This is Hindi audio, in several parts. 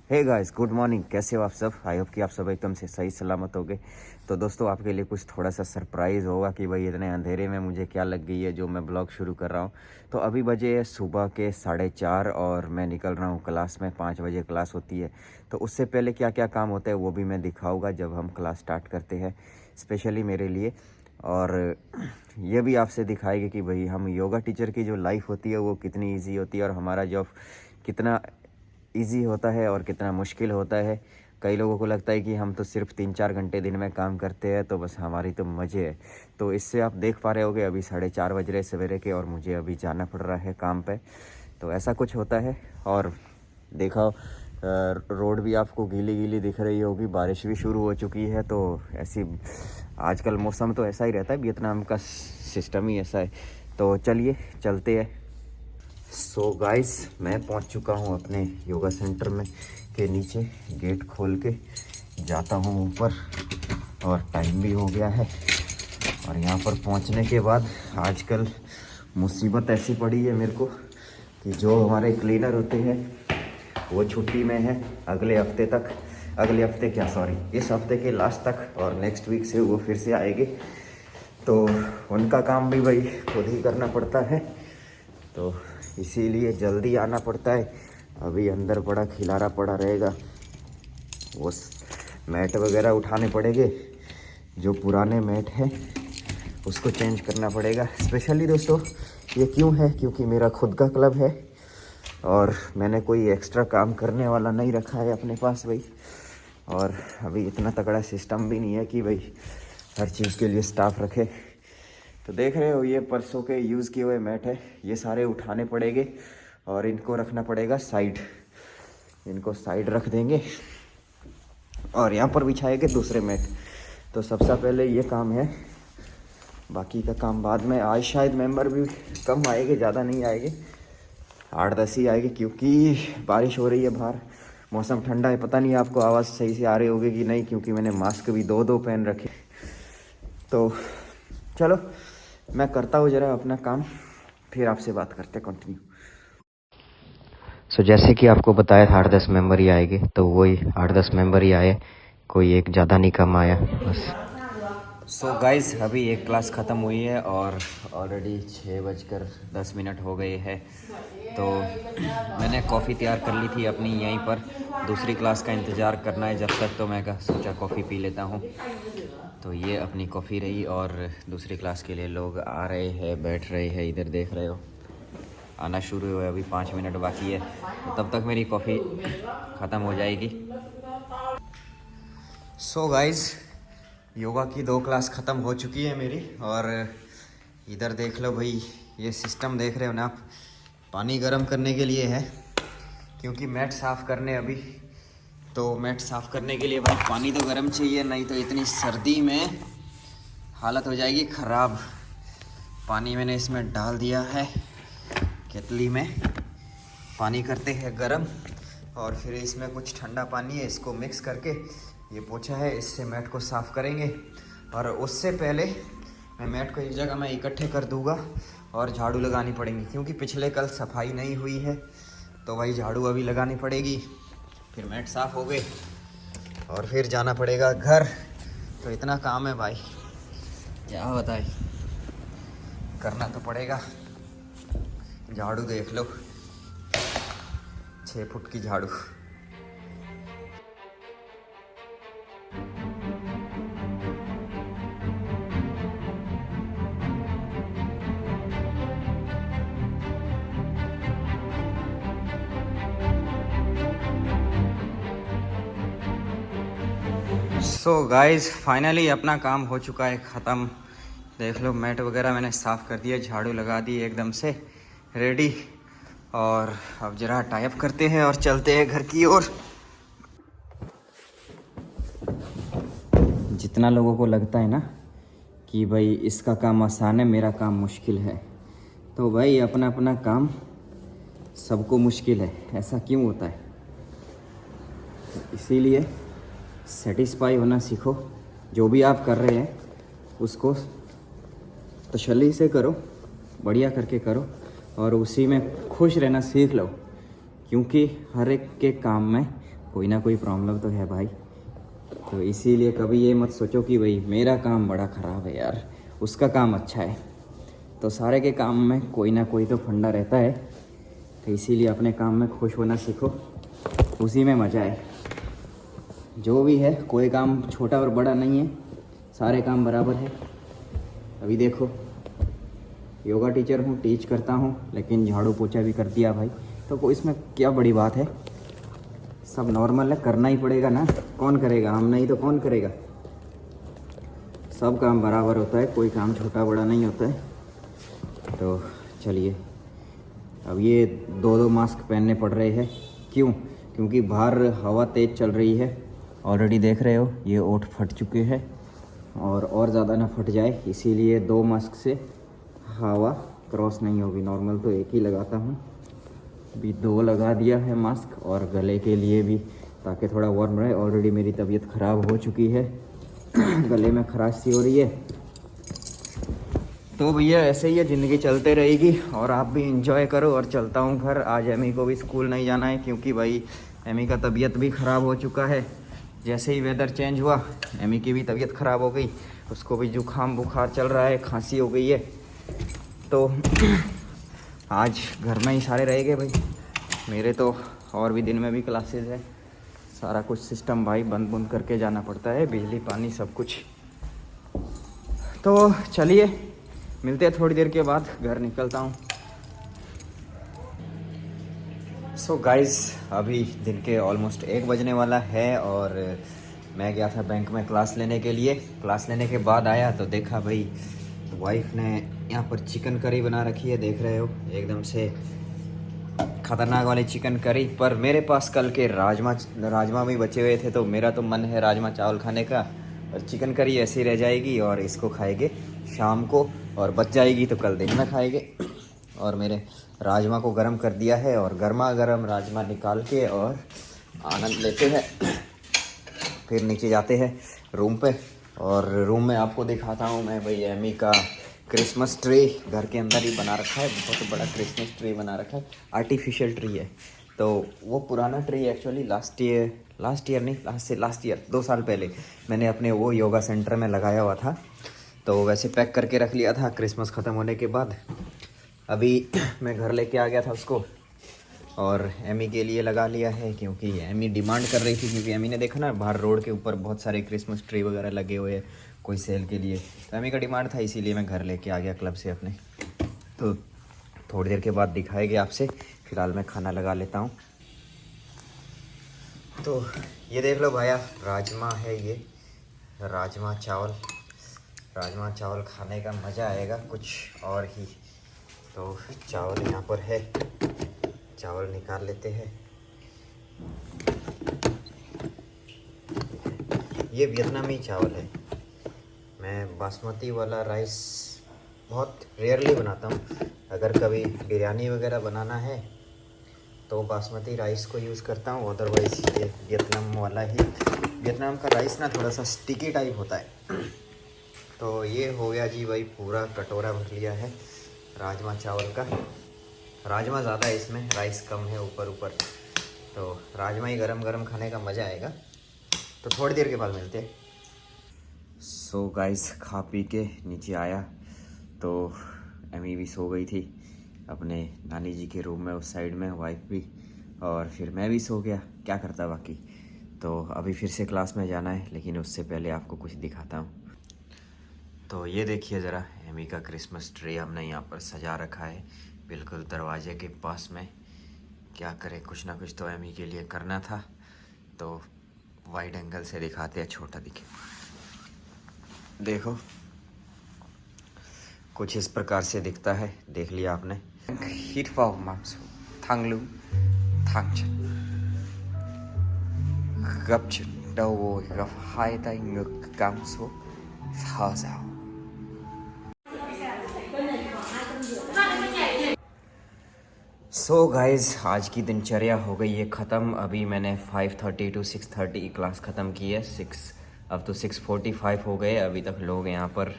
Hey guys, good morning. कैसे हो आप सब? आई होप कि आप सब एकदम से सही सलामत होगे। तो दोस्तों, आपके लिए कुछ थोड़ा सा सरप्राइज़ होगा कि भाई इतने अंधेरे में मुझे क्या लग गई है जो मैं ब्लॉग शुरू कर रहा हूँ। तो अभी बजे सुबह के 4:30 और मैं निकल रहा हूँ क्लास में। 5 बजे क्लास होती है। तो उससे पहले क्या क्या काम होता है वो भी मैं दिखाऊँगा जब हम क्लास स्टार्ट करते हैं, स्पेशली मेरे लिए। और ये भी आपसे दिखाएगी कि भाई हम योगा टीचर की जो लाइफ होती है वो कितनी ईजी होती है और हमारा जॉब कितना इजी होता है और कितना मुश्किल होता है। कई लोगों को लगता है कि हम तो सिर्फ 3-4 घंटे दिन में काम करते हैं तो बस हमारी तो मज़े है। तो इससे आप देख पा रहे होगे अभी 4:30 बज रहे सवेरे के और मुझे अभी जाना पड़ रहा है काम पे। तो ऐसा कुछ होता है। और देखो, रोड भी आपको गीली गीली दिख रही होगी, बारिश भी शुरू हो चुकी है। तो ऐसी आजकल मौसम तो ऐसा ही रहता है, वियतनाम का सिस्टम ही ऐसा है। तो चलिए चलते हैं। सो गाइस, मैं पहुंच चुका हूं अपने योगा सेंटर में के नीचे। गेट खोल के जाता हूं ऊपर और टाइम भी हो गया है। और यहां पर पहुंचने के बाद आजकल मुसीबत ऐसी पड़ी है मेरे को कि जो हमारे क्लीनर होते हैं वो छुट्टी में है अगले हफ्ते तक। अगले हफ्ते क्या, सॉरी, इस हफ्ते के लास्ट तक। और नेक्स्ट वीक से वो फिर से आएंगे। तो उनका काम भी भाई खुद ही करना पड़ता है, तो इसीलिए जल्दी आना पड़ता है। अभी अंदर पड़ा खिलारा पड़ा रहेगा, वो मैट वगैरह उठाने पड़ेंगे। जो पुराने मैट हैं उसको चेंज करना पड़ेगा। स्पेशली दोस्तों ये क्यों है, क्योंकि मेरा खुद का क्लब है और मैंने कोई एक्स्ट्रा काम करने वाला नहीं रखा है अपने पास भाई। और अभी इतना तगड़ा सिस्टम भी नहीं है कि भाई हर चीज़ के लिए स्टाफ रखे। तो देख रहे हो ये परसों के यूज़ किए हुए मैट है, ये सारे उठाने पड़ेंगे और इनको रखना पड़ेगा साइड। इनको साइड रख देंगे और यहाँ पर बिछाएंगे दूसरे मैट। तो सबसे पहले ये काम है, बाकी का काम बाद में। आज शायद मेंबर भी कम आएंगे, ज़्यादा नहीं आएंगे, 8-10 ही आएंगे क्योंकि बारिश हो रही है बाहर। मौसम ठंडा है। पता नहीं आपको आवाज़ सही से आ रही होगी कि नहीं, क्योंकि मैंने मास्क भी दो पहन रखे। तो चलो मैं करता हूँ ज़रा अपना काम, फिर आपसे बात करते हैं कंटिन्यू। जैसे कि आपको बताया था 8-10 मेंबर ही आएंगे, तो वही 8-10 मेंबर ही आए, कोई एक ज़्यादा नहीं कम आया बस। सो गाइस, अभी एक क्लास ख़त्म हुई है और ऑलरेडी 6:10 हो गए हैं। तो मैंने कॉफ़ी तैयार कर ली थी अपनी यहीं पर। दूसरी क्लास का इंतज़ार करना है जब तक, तो मैं सोचा कॉफ़ी पी लेता हूँ। तो ये अपनी कॉफ़ी रही और दूसरी क्लास के लिए लोग आ रहे हैं, बैठ रहे हैं, इधर देख रहे हो आना शुरू हुआ है। अभी 5 मिनट बाकी है, तो तब तक मेरी कॉफ़ी ख़त्म हो जाएगी। सो गाइस, योगा की 2 क्लास ख़त्म हो चुकी है मेरी। और इधर देख लो भाई, ये सिस्टम देख रहे हो ना आप, पानी गर्म करने के लिए है क्योंकि मैट साफ़ करने अभी। तो मैट साफ़ करने के लिए भाई पानी तो गर्म चाहिए, नहीं तो इतनी सर्दी में हालत हो जाएगी ख़राब। पानी मैंने इसमें डाल दिया है केतली में। पानी करते हैं गरम और फिर इसमें कुछ ठंडा पानी है, इसको मिक्स करके ये पोछा है, इससे मैट को साफ़ करेंगे। और उससे पहले मैं मैट को एक जगह में इकट्ठे कर दूंगा और झाड़ू लगानी पड़ेगी क्योंकि पिछले कल सफाई नहीं हुई है। तो भाई झाड़ू अभी लगानी पड़ेगी, फिर मैट साफ़ हो गए और फिर जाना पड़ेगा घर। तो इतना काम है भाई, क्या बताए, करना तो पड़ेगा। झाड़ू देख लो, 6 फुट की झाड़ू। सो गाइस, फाइनली अपना काम हो चुका है ख़त्म। देख लो मैट वगैरह मैंने साफ़ कर दिया, झाड़ू लगा दी एकदम से रेडी। और अब ज़रा टाइप करते हैं और चलते हैं घर की ओर। जितना लोगों को लगता है ना कि भाई इसका काम आसान है, मेरा काम मुश्किल है, तो भाई अपना अपना काम सबको मुश्किल है। ऐसा क्यों होता है? इसीलिए सेटिस्फाई होना सीखो। जो भी आप कर रहे हैं उसको तसल्ली से करो, बढ़िया करके करो और उसी में खुश रहना सीख लो, क्योंकि हर एक के काम में कोई ना कोई प्रॉब्लम तो है भाई। तो इसीलिए कभी ये मत सोचो कि भाई मेरा काम बड़ा ख़राब है यार, उसका काम अच्छा है। तो सारे के काम में कोई ना कोई तो फंडा रहता है। तो इसीलिए अपने काम में खुश होना सीखो, उसी में मज़ा है। जो भी है, कोई काम छोटा और बड़ा नहीं है, सारे काम बराबर है। अभी देखो, योगा टीचर हूँ, टीच करता हूँ, लेकिन झाड़ू पोछा भी कर दिया भाई। तो कोई इसमें क्या बड़ी बात है, सब नॉर्मल है, करना ही पड़ेगा ना। कौन करेगा, हम नहीं तो कौन करेगा। सब काम बराबर होता है, कोई काम छोटा बड़ा नहीं होता है। तो चलिए, अब ये दो मास्क पहनने पड़ रहे हैं। क्यों? क्योंकि बाहर हवा तेज़ चल रही है। ऑलरेडी देख रहे हो ये ओठ फट चुके हैं, और ज़्यादा ना फट जाए, इसीलिए 2 मास्क से हवा क्रॉस नहीं होगी। नॉर्मल तो एक ही लगाता हूँ, अभी 2 लगा दिया है मास्क, और गले के लिए भी, ताकि थोड़ा वार्म रहे। ऑलरेडी मेरी तबीयत ख़राब हो चुकी है, गले में खराश सी हो रही है। तो भैया ऐसे ही है, ज़िंदगी चलते रहेगी और आप भी इंजॉय करो। और चलता हूँ घर, आज एमी को भी स्कूल नहीं जाना है, क्योंकि भाई एमी का तबीयत भी ख़राब हो चुका है। जैसे ही वेदर चेंज हुआ, एमी की भी तबीयत ख़राब हो गई, उसको भी जुकाम बुखार चल रहा है, खांसी हो गई है। तो आज घर में ही सारे रह गए भाई। मेरे तो और भी दिन में भी क्लासेस है, सारा कुछ सिस्टम भाई बंद बंद करके जाना पड़ता है, बिजली पानी सब कुछ। तो चलिए मिलते हैं थोड़ी देर के बाद, घर निकलता हूँ। सो गाइस, अभी दिन के ऑलमोस्ट 1 बजने वाला है, और मैं गया था बैंक में क्लास लेने के लिए। क्लास लेने के बाद आया तो देखा भाई वाइफ ने यहाँ पर चिकन करी बना रखी है, देख रहे हो, एकदम से खतरनाक वाली चिकन करी। पर मेरे पास कल के राजमा भी बचे हुए थे, तो मेरा तो मन है राजमा चावल खाने का, और चिकन करी ऐसी रह जाएगी, और इसको खाएंगे शाम को, और बच जाएगी तो कल दिन में खाएंगे। और मेरे राजमा को गर्म कर दिया है, और गर्मा गर्म राजमा निकाल के और आनंद लेते हैं। फिर नीचे जाते हैं रूम पे, और रूम में आपको दिखाता हूँ मैं भाई एमी का क्रिसमस ट्री घर के अंदर ही बना रखा है। बहुत बड़ा क्रिसमस ट्री बना रखा है, आर्टिफिशियल ट्री है। तो वो पुराना ट्री एक्चुअली लास्ट ईयर 2 साल पहले मैंने अपने वो योगा सेंटर में लगाया हुआ था। तो वैसे पैक करके रख लिया था क्रिसमस ख़त्म होने के बाद। अभी मैं घर लेके आ गया था उसको, और एमी के लिए लगा लिया है, क्योंकि एमी डिमांड कर रही थी। क्योंकि एमी ने देखा ना बाहर रोड के ऊपर बहुत सारे क्रिसमस ट्री वगैरह लगे हुए हैं कोई सेल के लिए, तो एमी का डिमांड था, इसीलिए मैं घर लेके आ गया क्लब से अपने। तो थोड़ी देर के बाद दिखाएंगे आपसे, फ़िलहाल मैं खाना लगा लेता हूँ। तो ये देख लो भैया, राजमा है, ये राजमा चावल खाने का मज़ा आएगा कुछ और ही। तो चावल यहाँ पर है, चावल निकाल लेते हैं। ये वियतनामी चावल है। मैं बासमती वाला राइस बहुत रेयरली बनाता हूँ। अगर कभी बिरयानी वगैरह बनाना है तो बासमती राइस को यूज़ करता हूँ, अदरवाइज़ ये वियतनाम वाला ही। वियतनाम का राइस ना थोड़ा सा स्टिकी टाइप होता है। तो ये हो गया जी भाई, पूरा कटोरा भर लिया है राजमा चावल का। राजमा ज़्यादा है इसमें, राइस कम है ऊपर। तो राजमा ही गरम गरम खाने का मज़ा आएगा। तो थोड़ी देर के बाद मिलते हैं। सो गाइस, खा पी के नीचे आया तो एमी भी सो गई थी अपने नानी जी के रूम में उस साइड में, वाइफ भी, और फिर मैं भी सो गया। क्या करता बाकी। तो अभी फिर से क्लास में जाना है, लेकिन उससे पहले आपको कुछ दिखाता हूँ। तो ये देखिए ज़रा, एमी का क्रिसमस ट्री हमने यहाँ पर सजा रखा है बिल्कुल दरवाजे के पास में। क्या करें, कुछ ना कुछ तो एमी के लिए करना था। तो वाइड एंगल से दिखाते हैं, छोटा दिखे। देखो कुछ इस प्रकार से दिखता है, देख लिया आपने। हिटफाव मार्क्स थांगलू थांगचन गपचन डो गफ हाई ताइंग गांसो साजाओ। सो गाइज़, आज की दिनचर्या हो गई है ख़त्म। अभी मैंने 5:30 to 6:30 की क्लास ख़त्म की है। अब तो 6:45 हो गए। अभी तक लोग यहाँ पर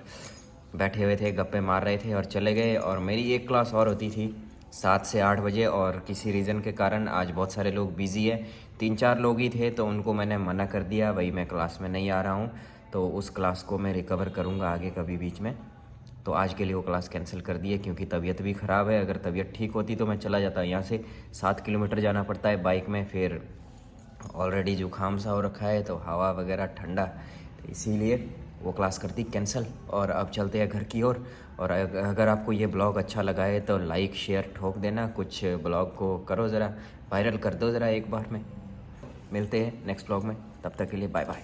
बैठे हुए थे, गप्पे मार रहे थे और चले गए। और मेरी एक क्लास और होती थी 7 से 8 बजे, और किसी रीज़न के कारण आज बहुत सारे लोग बिज़ी है, 3-4 लोग ही थे, तो उनको मैंने मना कर दिया, भाई मैं क्लास में नहीं आ रहा हूँ, तो उस क्लास को मैं रिकवर करूँगा आगे कभी बीच में। तो आज के लिए वो क्लास कैंसिल कर दी है, क्योंकि तबीयत भी ख़राब है। अगर तबीयत ठीक होती तो मैं चला जाता। यहाँ से 7 किलोमीटर जाना पड़ता है बाइक में, फिर ऑलरेडी जुकाम सा हो रखा है, तो हवा वगैरह ठंडा, तो इसीलिए वो क्लास कर दी कैंसिल। और अब चलते हैं घर की ओर। और अगर आपको ये ब्लॉग अच्छा लगा है तो लाइक शेयर ठोक देना, कुछ ब्लॉग को करो ज़रा वायरल कर दो ज़रा एक बार में। मिलते हैं नेक्स्ट ब्लॉग में, तब तक के लिए बाय बाय।